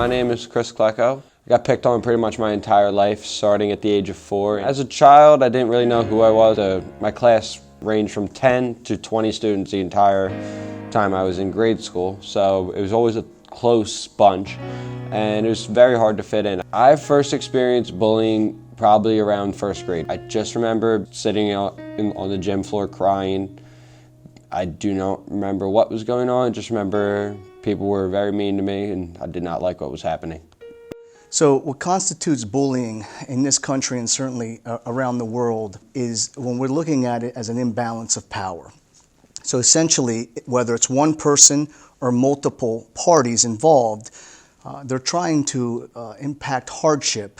My name is Chris Klecko. I got picked on pretty much my entire life, starting at the age of 4. As a child, I didn't really know who I was. My class ranged from 10 to 20 students the entire time I was in grade school, so it was always a close bunch, and it was very hard to fit in. I first experienced bullying probably around first grade. I just remember sitting out on the gym floor crying. I do not remember what was going on, I just remember people were very mean to me and I did not like what was happening. So what constitutes bullying in this country and certainly around the world is when we're looking at it as an imbalance of power. So essentially, whether it's one person or multiple parties involved, they're trying to impact hardship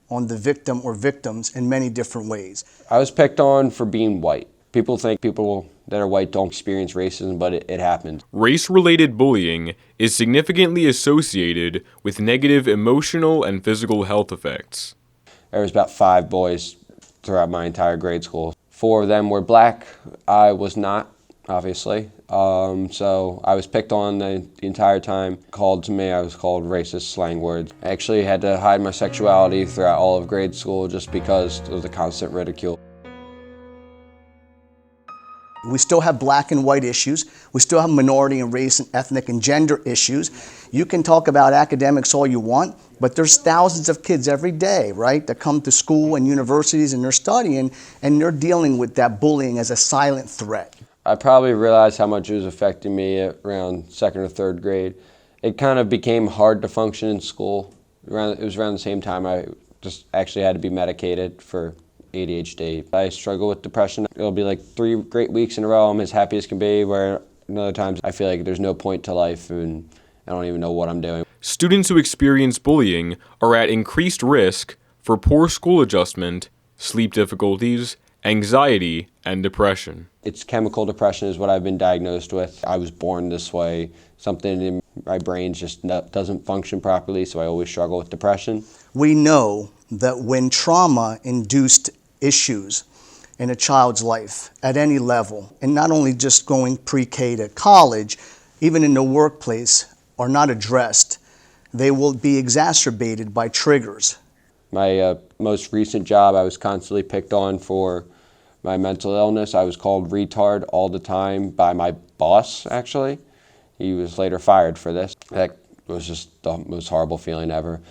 on the victim or victims in many different ways. I was picked on for being white. People think people that are white don't experience racism, but it happens. Race-related bullying is significantly associated with negative emotional and physical health effects. There was about 5 boys throughout my entire grade school. 4 of them were black. I was not, obviously. So I was picked on the entire time. Called to me, I was called racist slang words. I actually had to hide my sexuality throughout all of grade school just because of the constant ridicule. We still have black and white issues. We still have minority and race and ethnic and gender issues. You can talk about academics all you want, but there's thousands of kids every day, right, that come to school and universities and they're studying and they're dealing with that bullying as a silent threat. I probably realized how much it was affecting me at around 2nd or 3rd grade. It kind of became hard to function in school. It was around the same time I just actually had to be medicated for ADHD. I struggle with depression. It'll be like 3 great weeks in a row I'm as happy as can be, where other times I feel like there's no point to life and I don't even know what I'm doing. Students who experience bullying are at increased risk for poor school adjustment, sleep difficulties, anxiety, and depression. It's chemical depression is what I've been diagnosed with. I was born this way. Something in my brain just doesn't function properly, so I always struggle with depression. We know that when trauma-induced issues in a child's life at any level, and not only just going pre-K to college, even in the workplace, are not addressed, they will be exacerbated by triggers. My most recent job, I was constantly picked on for my mental illness. I was called retard all the time by my boss, actually. He was later fired for this. That was just the most horrible feeling ever.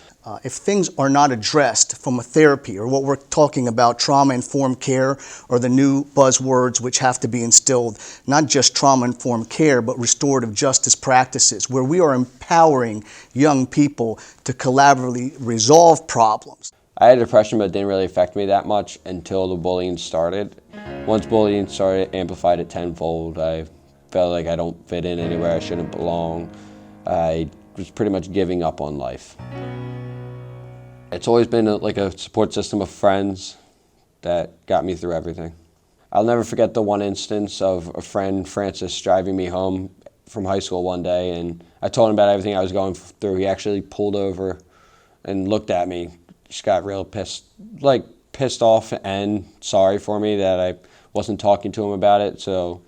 If things are not addressed from a therapy, or what we're talking about, trauma-informed care, or the new buzzwords which have to be instilled, not just trauma-informed care, but restorative justice practices, where we are empowering young people to collaboratively resolve problems. I had depression, but it didn't really affect me that much until the bullying started. Once bullying started, it amplified it tenfold. I felt like I don't fit in anywhere I shouldn't belong. I was pretty much giving up on life. It's always been like a support system of friends that got me through everything. I'll never forget the one instance of a friend, Francis, driving me home from high school one day, and I told him about everything I was going through. He actually pulled over and looked at me, just got real pissed off and sorry for me that I wasn't talking to him about it. So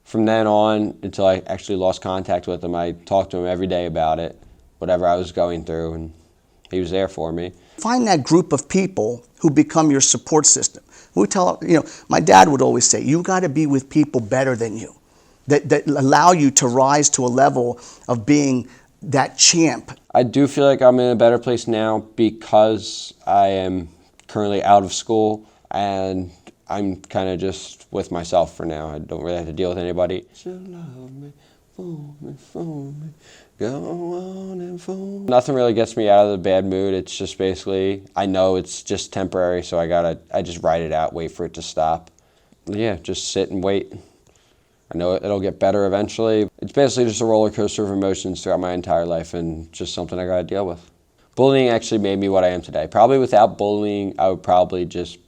from then on, until I actually lost contact with him, I talked to him every day about it, whatever I was going through, and he was there for me. Find that group of people who become your support system. My dad would always say, you got to be with people better than you, that allow you to rise to a level of being that champ. I do feel like I'm in a better place now because I am currently out of school and I'm kind of just with myself for now. I don't really have to deal with anybody. Go on and fool. Nothing really gets me out of the bad mood. It's just basically, I know it's just temporary, so I just ride it out, wait for it to stop. Yeah, just sit and wait. I know it'll get better eventually. It's basically just a roller coaster of emotions throughout my entire life and just something I gotta deal with. Bullying actually made me what I am today. Probably without bullying, I would probably just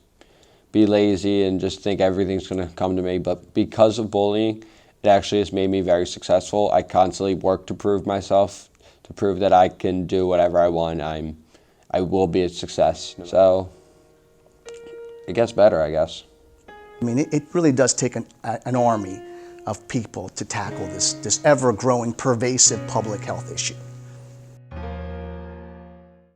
be lazy and just think everything's gonna come to me. But because of bullying, it actually has made me very successful. I constantly work to prove myself, to prove that I can do whatever I want. I will be a success. So it gets better, I guess. I mean, it really does take an army of people to tackle this ever-growing, pervasive public health issue.